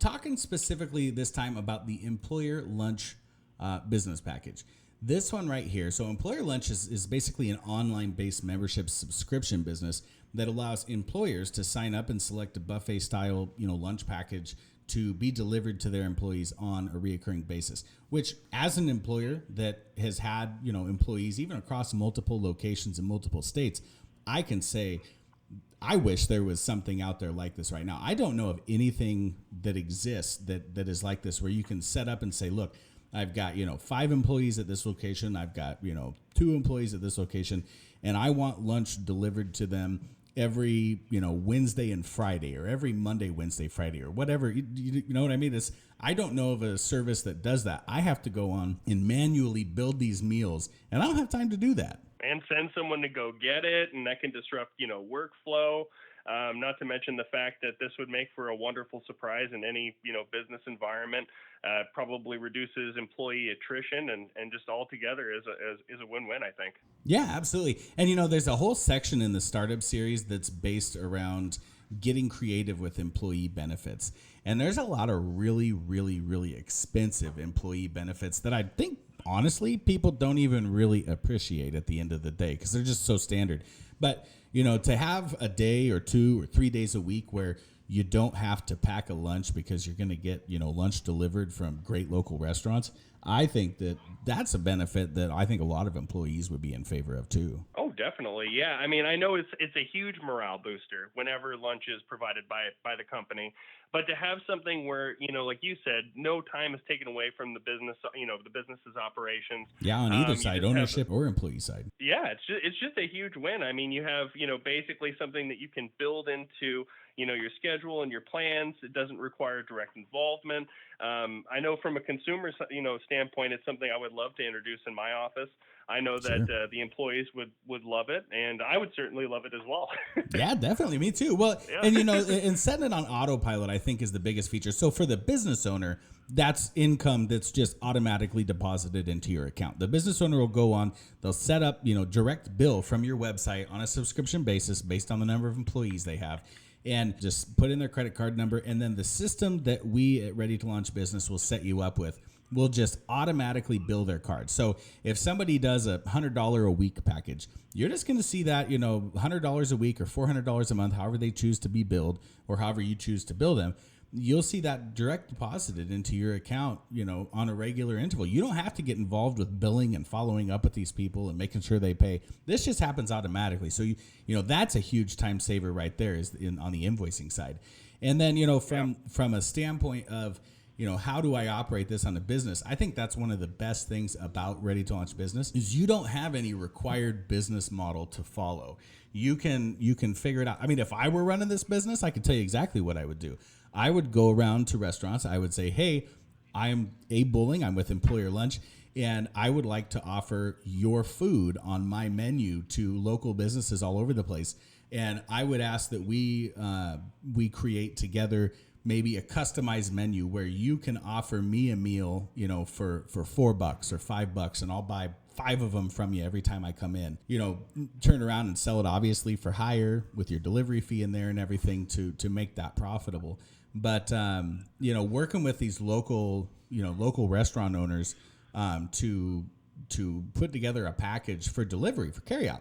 talking specifically this time about the employer lunch business package. This one right here. So Employer Lunch is basically an online-based membership subscription business that allows employers to sign up and select a buffet-style, lunch package to be delivered to their employees on a reoccurring basis. Which, as an employer that has had, employees even across multiple locations in multiple states, I can say I wish there was something out there like this right now. I don't know of anything that exists that is like this, where you can set up and say, look, I've got, 5 employees at this location. I've got, 2 employees at this location, and I want lunch delivered to them every, Wednesday and Friday, or every Monday, Wednesday, Friday, or whatever. You know what I mean? I don't know of a service that does that. I have to go on and manually build these meals, and I don't have time to do that. And send someone to go get it, and that can disrupt, workflow. Not to mention the fact that this would make for a wonderful surprise in any, business environment. Probably reduces employee attrition, and just altogether is a win-win, I think. Yeah, absolutely. And there's a whole section in the startup series that's based around getting creative with employee benefits. And there's a lot of really, really, really expensive employee benefits that I think, honestly, people don't even really appreciate at the end of the day, because they're just so standard. But, to have a day or 2 or 3 days a week where you don't have to pack a lunch because you're going to get, lunch delivered from great local restaurants, I think that's a benefit that I think a lot of employees would be in favor of too. Oh, definitely. Yeah. I mean, I know it's a huge morale booster whenever lunch is provided by the company, but to have something where, like you said, no time is taken away from the business, the business's operations. Yeah, on either side, ownership or employee side. Yeah, it's just a huge win. I mean, you have, basically something that you can build into, your schedule and your plans. It doesn't require direct involvement. I know from a consumer, standpoint, it's something I would love to introduce in my office. I know that the employees would love it, and I would certainly love it as well. Yeah, definitely. Me too. Well, yeah. And, and setting it on autopilot, I think, is the biggest feature. So for the business owner, that's income that's just automatically deposited into your account. The business owner will go on, they'll set up, direct bill from your website on a subscription basis based on the number of employees they have, and just put in their credit card number. And then the system that we at Ready to Launch Business will set you up with will just automatically bill their card. So if somebody does a $100 a week package, you're just going to see that, $100 a week or $400 a month, however they choose to be billed, or however you choose to bill them. You'll see that direct deposited into your account, on a regular interval. You don't have to get involved with billing and following up with these people and making sure they pay. This just happens automatically. So, that's a huge time saver right there, on the invoicing side. And then, from a standpoint of, how do I operate this on a business? I think that's one of the best things about Ready to Launch Business is you don't have any required business model to follow. You can figure it out. I mean, if I were running this business, I could tell you exactly what I would do. I would go around to restaurants. I would say, hey, I'm Abe Bowling. I'm with Employer Lunch, and I would like to offer your food on my menu to local businesses all over the place. And I would ask that we create together maybe a customized menu where you can offer me a meal, for $4 or $5, and I'll buy 5 of them from you every time I come in. Turn around and sell it obviously for higher with your delivery fee in there and everything to make that profitable. But working with these local restaurant owners to put together a package for delivery, for carryout.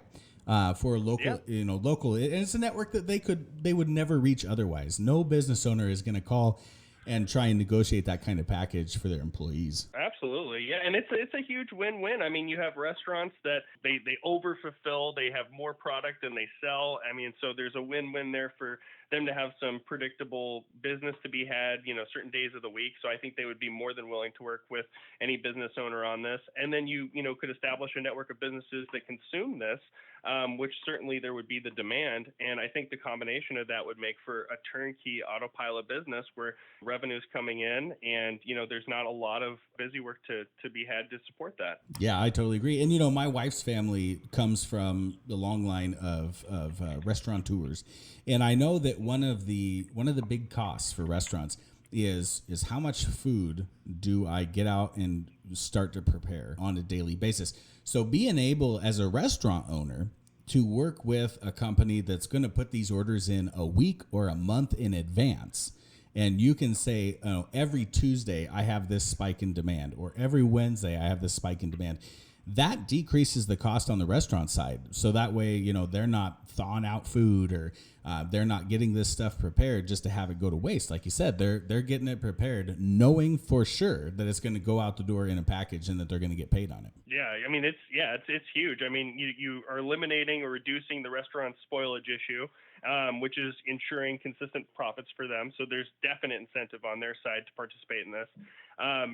For local, local, and it's a network that they would never reach otherwise. No business owner is going to call and try and negotiate that kind of package for their employees. Absolutely. Yeah. And it's a huge win-win. I mean, you have restaurants that they overfulfill, they have more product than they sell. I mean, so there's a win-win there for them to have some predictable business to be had, certain days of the week. So I think they would be more than willing to work with any business owner on this. And then you could establish a network of businesses that consume this, which certainly there would be the demand. And I think the combination of that would make for a turnkey autopilot business where revenue's coming in and, there's not a lot of busy work to be had to support that. Yeah, I totally agree. And, my wife's family comes from the long line of restaurateurs. And I know that one of the big costs for restaurants is how much food do I get out and start to prepare on a daily basis. So being able as a restaurant owner to work with a company that's going to put these orders in a week or a month in advance and you can say, oh, every Tuesday I have this spike in demand, or every Wednesday I have this spike in demand. That decreases the cost on the restaurant side. So that way, they're not thawing out food, or they're not getting this stuff prepared just to have it go to waste. Like you said, they're getting it prepared, knowing for sure that it's going to go out the door in a package and that they're going to get paid on it. Yeah, I mean, it's huge. I mean, you are eliminating or reducing the restaurant spoilage issue, which is ensuring consistent profits for them. So there's definite incentive on their side to participate in this.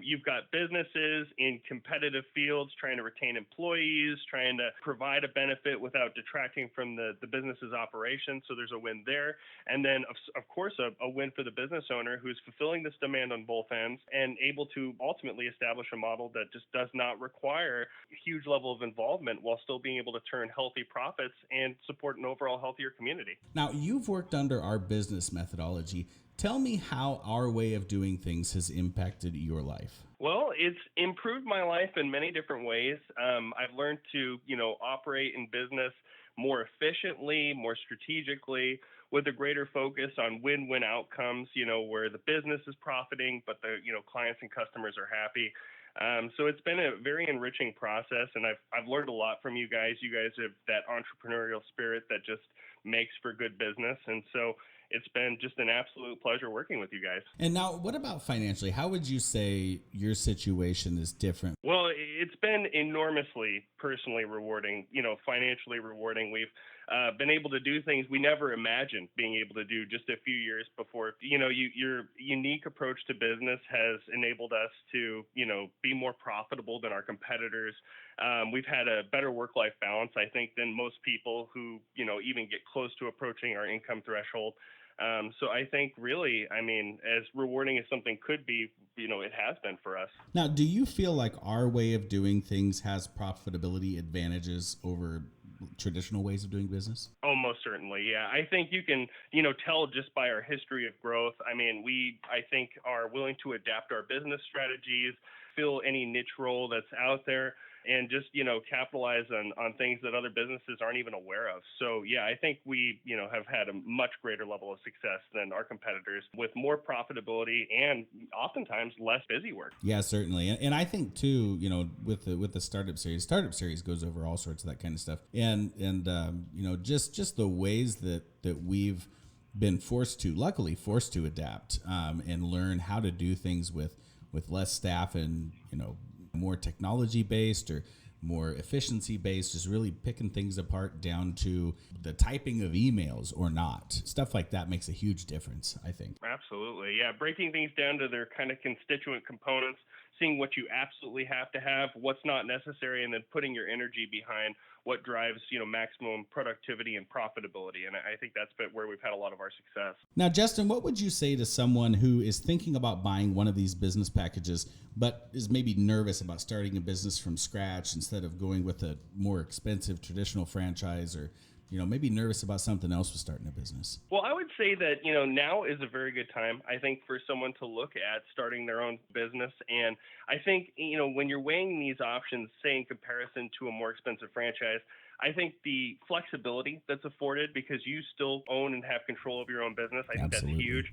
You've got businesses in competitive fields trying to retain employees, trying to provide a benefit without detracting from the business's operation. So there's a win there. And then, of course, a win for the business owner who's fulfilling this demand on both ends and able to ultimately establish a model that just does not require a huge level of involvement while still being able to turn healthy profits and support an overall healthier community. Now, you've worked under our business methodology. Tell me how our way of doing things has impacted your life. Well, it's improved my life in many different ways. I've learned to, operate in business more efficiently, more strategically, with a greater focus on win-win outcomes, where the business is profiting, but the, clients and customers are happy. So it's been a very enriching process, and I've learned a lot from you guys. You guys have that entrepreneurial spirit that just makes for good business, and so it's been just an absolute pleasure working with you guys. And now, what about financially? How would you say your situation is different? Well, it's been enormously personally rewarding, financially rewarding. We've been able to do things we never imagined being able to do just a few years before. Your unique approach to business has enabled us to, be more profitable than our competitors. We've had a better work-life balance, I think, than most people who, even get close to approaching our income threshold. So I think really, as rewarding as something could be, it has been for us. Now, do you feel like our way of doing things has profitability advantages over traditional ways of doing business? Oh, most certainly. Yeah. I think you can, tell just by our history of growth. We, I think, are willing to adapt our business strategies, fill any niche role that's out there, and just, capitalize on things that other businesses aren't even aware of. So, yeah, I think we, have had a much greater level of success than our competitors with more profitability and oftentimes less busy work. Yeah, certainly. And I think too, with the startup series goes over all sorts of that kind of stuff. And just the ways that we've been luckily forced to adapt and learn how to do things with less staff and, more technology based or more efficiency based, just really picking things apart down to the typing of emails or not. Stuff like that makes a huge difference, I think. Absolutely. Yeah. Breaking things down to their kind of constituent components, seeing what you absolutely have to have, what's not necessary, and then putting your energy behind what drives, maximum productivity and profitability. And I think that's been where we've had a lot of our success. Now, Justin, what would you say to someone who is thinking about buying one of these business packages, but is maybe nervous about starting a business from scratch instead of going with a more expensive traditional franchise, or maybe nervous about something else with starting a business? Well, I would say that, now is a very good time, I think, for someone to look at starting their own business. And I think, when you're weighing these options, say in comparison to a more expensive franchise, I think the flexibility that's afforded because you still own and have control of your own business, I think Absolutely. that's huge.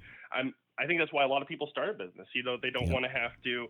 I think that's why a lot of people start a business. They don't want to have to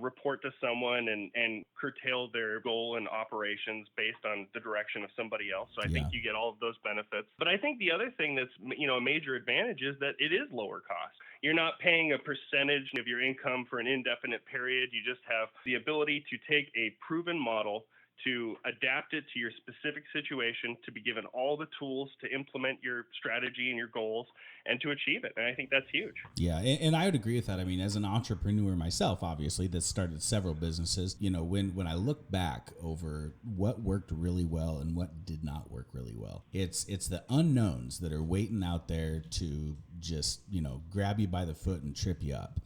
report to someone and curtail their goal and operations based on the direction of somebody else. So I think you get all of those benefits. But I think the other thing that's, a major advantage is that it is lower cost. You're not paying a percentage of your income for an indefinite period. You just have the ability to take a proven model, to adapt it to your specific situation, to be given all the tools to implement your strategy and your goals and to achieve it. And I think that's huge. Yeah, and I would agree with that. As an entrepreneur myself, obviously, that started several businesses, when I look back over what worked really well and what did not work really well, it's the unknowns that are waiting out there to just, grab you by the foot and trip you up.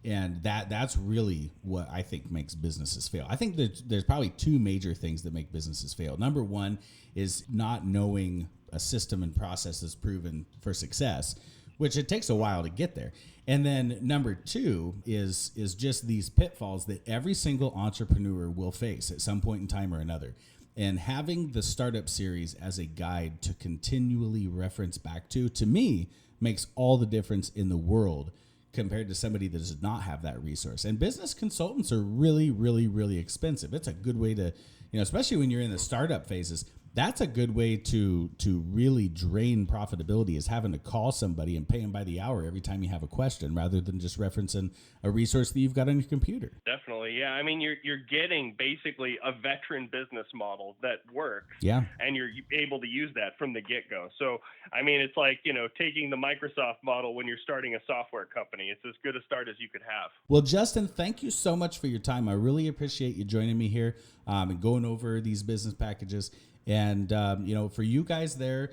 And that's really what I think makes businesses fail. I think that there's probably two major things that make businesses fail. Number one is not knowing a system and process that's proven for success, which it takes a while to get there. And then number two is just these pitfalls that every single entrepreneur will face at some point in time or another. And having the startup series as a guide to continually reference back to me, makes all the difference in the world compared to somebody that does not have that resource. And business consultants are really, really, really expensive. It's a good way to, especially when you're in the startup phases, that's a good way to really drain profitability, is having to call somebody and pay them by the hour every time you have a question, rather than just referencing a resource that you've got on your computer. Definitely. Yeah. I mean, you're getting basically a veteran business model that works. Yeah. And you're able to use that from the get-go. So, I mean, it's like, taking the Microsoft model when you're starting a software company. It's as good a start as you could have. Well, Justin, thank you so much for your time. I really appreciate you joining me here and going over these business packages. And, for you guys there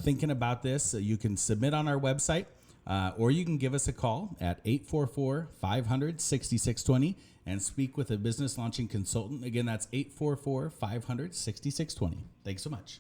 thinking about this, you can submit on our website or you can give us a call at 844-500-6620 and speak with a business launching consultant. Again, that's 844-500-6620. Thanks so much.